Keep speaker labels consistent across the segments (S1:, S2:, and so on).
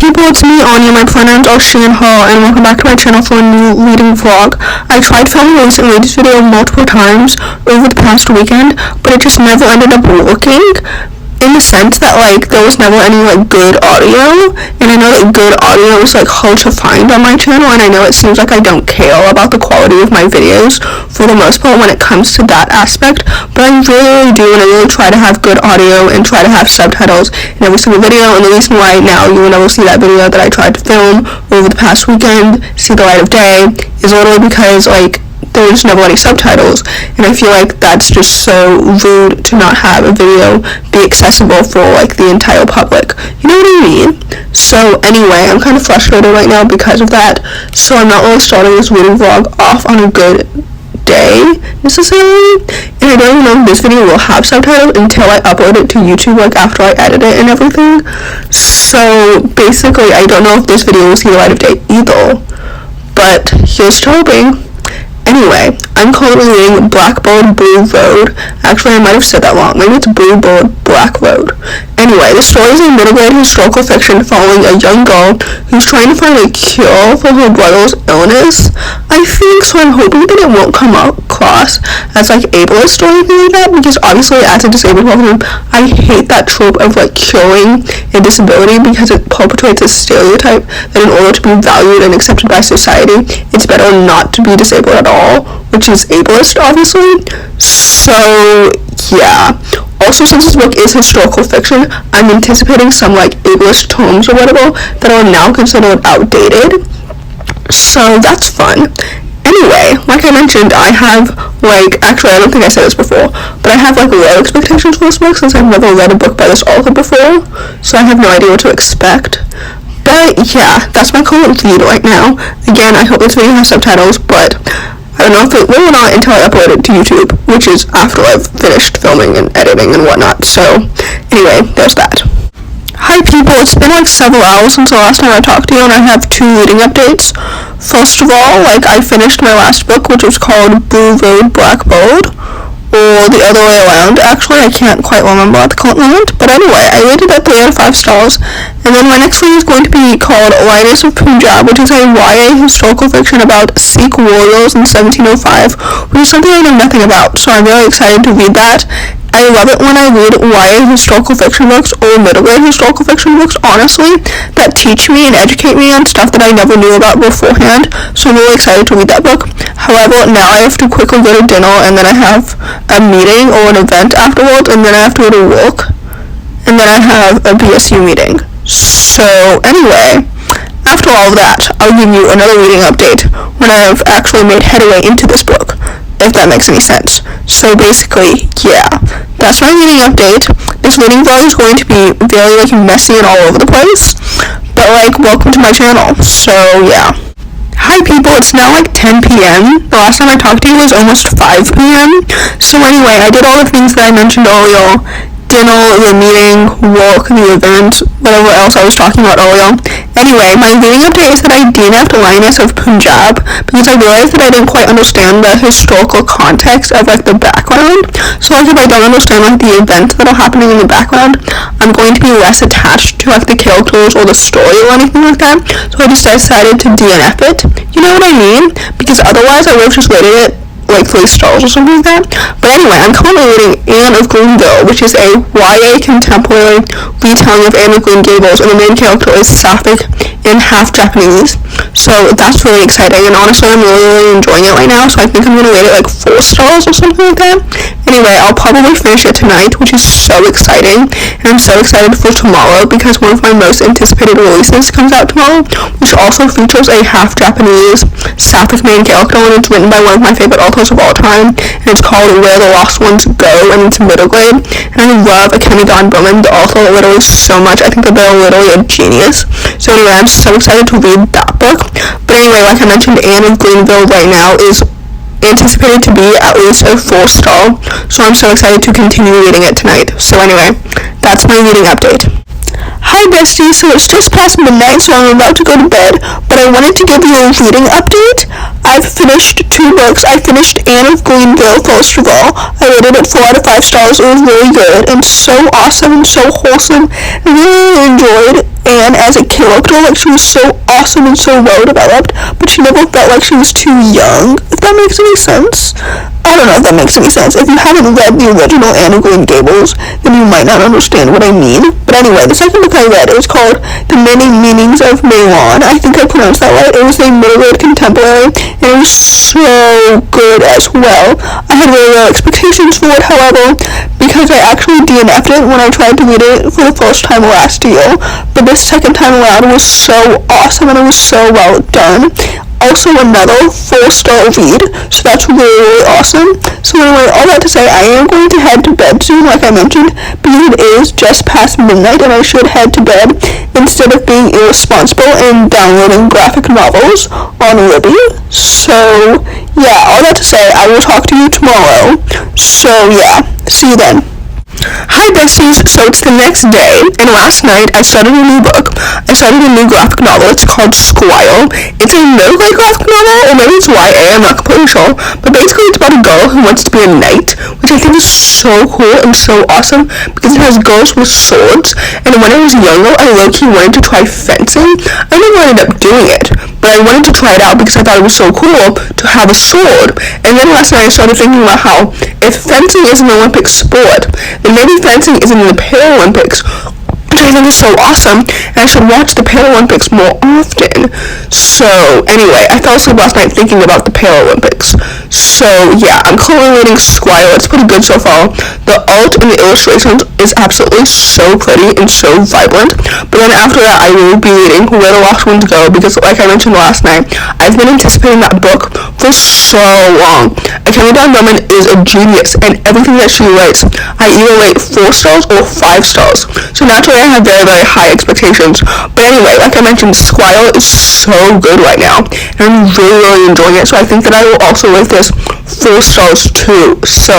S1: people, it's me, Anja. My pronouns are she and her, and welcome back to my channel for a new reading vlog. I tried filming a recent reads video multiple times over the past weekend, but it just never ended up working. In the sense that, like, there was never any, like, good audio, and I know that good audio is, like, hard to find on my channel, and I know it seems like I don't care about the quality of my videos for the most part when it comes to that aspect, but I really do, and I really try to have good audio and try to have subtitles in every single video, and the reason why now you will never see that video that I tried to film over the past weekend see the light of day is literally because, like, there's never any subtitles, and I feel like that's just so rude to not have a video be accessible for, like, the entire public. You know what I mean? So anyway, I'm kind of frustrated right now because of that, so I'm not really starting this reading vlog off on a good day, necessarily, and I don't even know if this video will have subtitles until I upload it to YouTube, like, after I edit it and everything. So basically, I don't know if this video will see the light of day either, but here's to hoping. Anyway, I'm currently reading Blackbird Blue Road. Actually, I might have said that wrong. Maybe it's Bluebird Black Road. Anyway, the story is a middle-grade historical fiction following a young girl who's trying to find a cure for her brother's illness. I think, so I'm hoping that it won't come across as, like, ableist or anything like that, because obviously, as a disabled person, I hate that trope of, like, curing a disability because it perpetuates a stereotype that in order to be valued and accepted by society, it's better not to be disabled at all, which is ableist, obviously. So, yeah. Also, since this book is historical fiction, I'm anticipating some, like, ableist terms or whatever that are now considered outdated. So, that's fun. Anyway, like I mentioned, I have, like, actually, I don't think I said this before, but I have, like, low expectations for this book since I've never read a book by this author before, so I have no idea what to expect. But, yeah, that's my current read right now. Again, I hope this video has subtitles, but I don't know if it will or not until I upload it to YouTube, which is after I've finished filming and editing and whatnot. So, anyway, there's that. Hi people, it's been like several hours since the last time I talked to you, and I have two reading updates. First of all, like, I finished my last book, which was called Blue Road Blackbird, or the other way around. Actually, I can't quite remember at the current moment, but anyway, I rated it 3 out of 5 stars, and then my next read is going to be called Lioness of Punjab, which is a YA historical fiction about Sikh warriors in 1705, which is something I know nothing about, so I'm really excited to read that. I love it when I read YA historical fiction books or middle-grade historical fiction books, honestly, that teach me and educate me on stuff that I never knew about beforehand, so I'm really excited to read that book. However, now I have to quickly go to dinner, and then I have a meeting or an event afterwards, and then I have to go to work, and then I have a BSU meeting. So, anyway, after all of that, I'll give you another reading update when I have actually made headway into this book, if that makes any sense. So basically, yeah, that's my reading update. This reading vlog is going to be very, like, messy and all over the place, but, like, welcome to my channel. So yeah. Hi people, it's now like 10 p.m. The last time I talked to you was almost 5 p.m. So anyway, I did all the things that I mentioned earlier. Dinner, the meeting, work, the event, whatever else I was talking about earlier. Anyway, my reading update is that I DNF'd Lioness of Punjab because I realized that I didn't quite understand the historical context of, like, the background. So, like, if I don't understand, like, the events that are happening in the background, I'm going to be less attached to, like, the characters or the story or anything like that. So I just decided to DNF it. You know what I mean? Because otherwise I would have just rated it like 3 stars or something like that. But anyway, I'm currently reading Anne of Greenville, which is a YA contemporary retelling of Anne of Green Gables, and the main character is Sapphic in half Japanese. So that's really exciting, and honestly, I'm really enjoying it right now, so I think I'm going to rate it like 4 stars or something like that. Anyway, I'll probably finish it tonight, which is so exciting, and I'm so excited for tomorrow because one of my most anticipated releases comes out tomorrow, which also features a half Japanese Sapphic main character, and it's written by one of my favorite authors of all time, and it's called Where the Lost Ones Go, and it's middle grade, and I love Akemi Don-Berman, the author, literally so much. I think that they're literally a genius. So anyway, I'm so excited to read that book. But anyway, like I mentioned, Anne of Greenville right now is anticipated to be at least a 4-star, so I'm so excited to continue reading it tonight. So anyway, that's my reading update. Hi besties, so it's just past midnight, so I'm about to go to bed, but I wanted to give you a reading update. I've finished 2 books. I finished Anne of Greenville, first of all. I rated it 4 out of 5 stars. It was really good and so awesome and so wholesome. I really enjoyed and as a character, like, she was so awesome and so well developed, but she never felt like she was too young, if that makes any sense. I don't know if that makes any sense. If you haven't read the original Anne of Green Gables, then you might not understand what I mean. But anyway, the second book I read, it was called The Many Meanings of Meilan. I think I pronounced that right. It was a middle grade contemporary, and it was so good as well. I had really low expectations for it, however, because I actually DNF'd it when I tried to read it for the first time last year. But this second time around was so awesome, and it was so well done. Also another 4-star read, so that's really, really awesome. So anyway, all that to say, I am going to head to bed soon, like I mentioned, because it is just past midnight, and I should head to bed instead of being irresponsible and downloading graphic novels on Libby. So, yeah, all that to say, I will talk to you tomorrow. So, yeah, see you then. Hi besties, so it's the next day, and last night I started a new book. I started a new graphic novel. It's called Squire. It's a middle grade graphic novel, or maybe it's YA, I'm not completely sure, but basically it's about a girl who wants to be a knight, which I think is so cool and so awesome, because it has girls with swords, and when I was younger, I low-key wanted to try fencing. I never ended up doing it, but I wanted to try it out because I thought it was so cool to have a sword. And then last night I started thinking about how if fencing is an Olympic sport, then maybe fencing is in the Paralympics, which I think is so awesome, and I should watch the Paralympics more often. So anyway, I fell asleep last night thinking about the Paralympics. So yeah, I'm currently reading Squire. It's pretty good so far. The art and the illustrations is absolutely so pretty and so vibrant. But then after that, I will be reading Where the Lost Ones Go, because like I mentioned last night, I've been anticipating that book for so long. Alexandra is a genius, and everything that she writes, I either rate 4 stars or 5 stars. So naturally, I have very, very high expectations. But anyway, like I mentioned, Squire is so good right now, and I'm really, really enjoying it. So I think that I will also rate this 4 stars too. So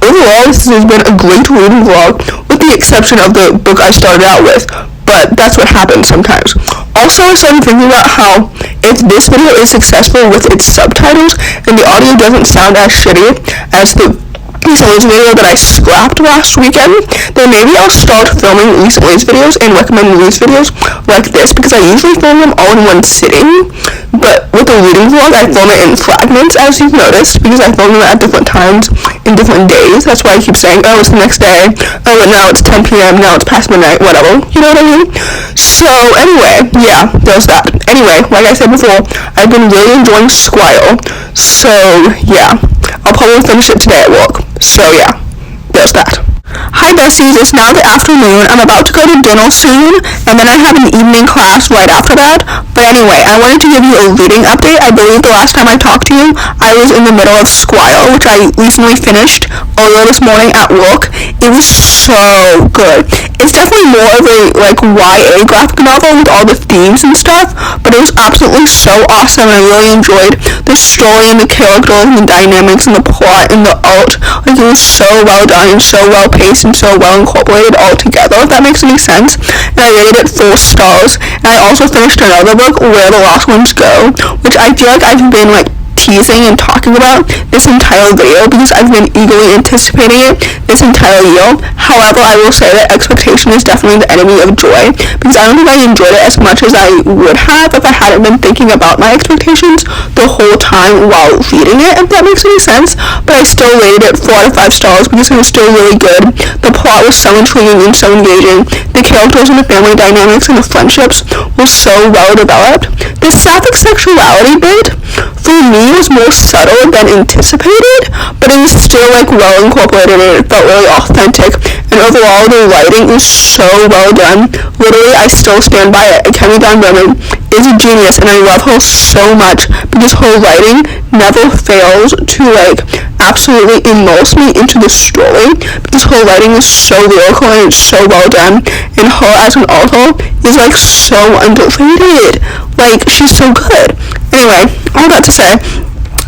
S1: overall, this has been a great reading vlog, with the exception of the book I started out with. But that's what happens sometimes. Also, I started thinking about how if this video is successful with its subtitles and the audio doesn't sound as shitty as the recently's video that I scrapped last weekend, then maybe I'll start filming recently's videos and recommending these videos like this, because I usually film them all in one sitting, but with the reading vlog, I film it in fragments, as you've noticed, because I film them at different times in different days. That's why I keep saying, oh, it's the next day, oh, but now it's 10 p.m., now it's past midnight, whatever, you know what I mean? So, anyway, yeah, there's that. Anyway, like I said before, I've been really enjoying Squire, so, yeah, I'll probably finish it today at work. So yeah, there's that. Hi besties, it's now the afternoon. I'm about to go to dinner soon, and then I have an evening class right after that. But anyway, I wanted to give you a reading update. I believe the last time I talked to you, I was in the middle of Squire, which I recently finished earlier this morning at work. It was so good. It's definitely more of a YA graphic novel with all the themes and stuff, but it was absolutely so awesome. I really enjoyed the story and the characters and the dynamics and the plot and the art. It was so well done and so well paced and so well incorporated all together, if that makes any sense. And I rated it 4 stars. And I also finished another book, Where the Lost Ones Go, which I feel like I've been teasing and talking about this entire video, because I've been eagerly anticipating it this entire year. However, I will say that expectation is definitely the enemy of joy, because I don't think I enjoyed it as much as I would have if I hadn't been thinking about my expectations the whole time while reading it, if that makes any sense. But I still rated it 4 out of 5 stars because it was still really good. The plot was so intriguing and so engaging. The characters and the family dynamics and the friendships were so well developed. The sapphic sexuality bit, for me, was more subtle than anticipated, but it was still well incorporated and it felt really authentic. And overall, the writing is so well done. Literally, I still stand by it. Kemi is a genius, and I love her so much because her writing never fails to absolutely immerse me into the story, because her writing is so lyrical and it's so well done, and her as an author is so underrated. She's so good. Anyway, all that to say,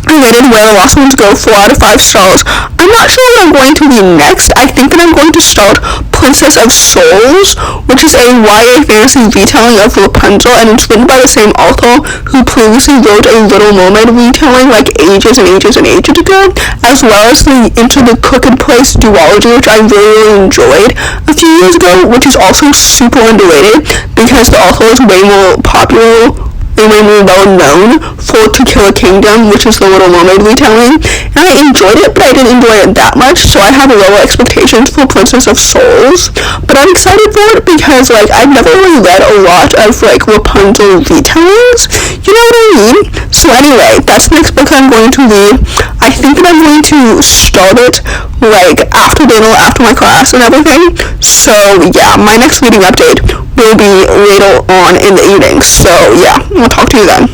S1: I rated Where the Lost Ones Go 4 out of 5 stars. I'm not sure what I'm going to read next. I think that I'm going to start Princess of Souls, which is a YA fantasy retelling of Rapunzel, and it's written by the same author who previously wrote a Little Mermaid retelling like ages and ages and ages ago, as well as the Into the Crooked Place duology, which I really enjoyed a few years ago, which is also super underrated because the author is way more popular and way more well known for To Kill a Kingdom, which is the Little Mermaid retelling, and I enjoyed it, but I didn't enjoy it that much, so I have lower expectations for Princess of Souls, but I'm excited for it because, like, I've never really read a lot of, like, Rapunzel retellings, you know what I mean? So anyway, that's the next book I'm going to read. I think that I'm going to start it, like, after dinner, after my class and everything, so yeah, my next reading update will be later on in the evening, so yeah, I'll talk to you then.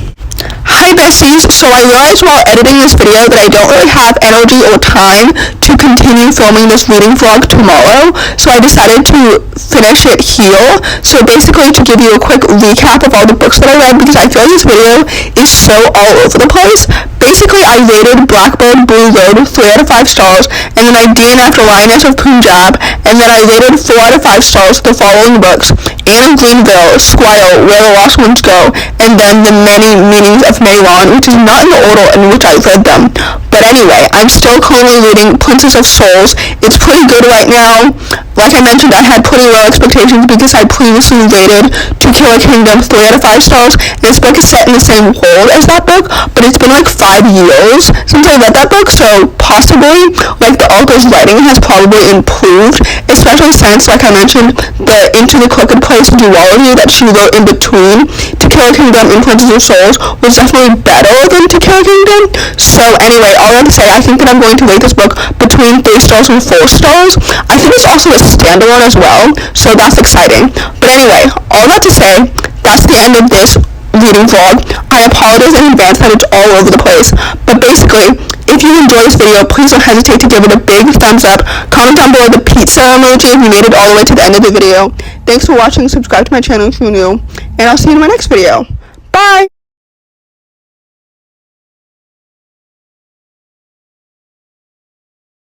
S1: Hi besties, so I realized while editing this video that I don't really have energy or time to continue filming this reading vlog tomorrow, so I decided to finish it here. So basically, to give you a quick recap of all the books that I read, because I feel like this video is so all over the place. Basically, I rated Blackbird Blue Road 3 out of 5 stars, and then I DNF'd Lioness of Punjab, and then I rated 4 out of 5 stars the following books: Anne of Greenville, Squire, Where the Lost Ones Go, and then The Many Meanings of Meilan, which is not in the order in which I read them. But anyway, I'm still currently reading Princess of Souls. It's pretty good right now. Like I mentioned, I had pretty low expectations because I previously rated To Kill a Kingdom 3 out of 5 stars, and this book is set in the same world as that book, but it's been like 5 years since I read that book, so possibly, like, the author's writing has probably improved, especially since, like I mentioned, the Into the Crooked Place duology that she wrote in between To Kill a Kingdom and Princess of Souls was definitely better than To Kill a Kingdom. So anyway, all I have to say, I think that I'm going to rate this book between 3 stars and 4 stars. I think it's also a standalone as well, so that's exciting. But anyway, all that to say, that's the end of this reading vlog. I apologize in advance that it's all over the place, but basically, if you enjoyed this video, please don't hesitate to give it a big thumbs up. Comment down below the pizza emoji if you made it all the way to the end of the video. Thanks for watching. Subscribe to my channel if you're new, and I'll see you in my next video. Bye!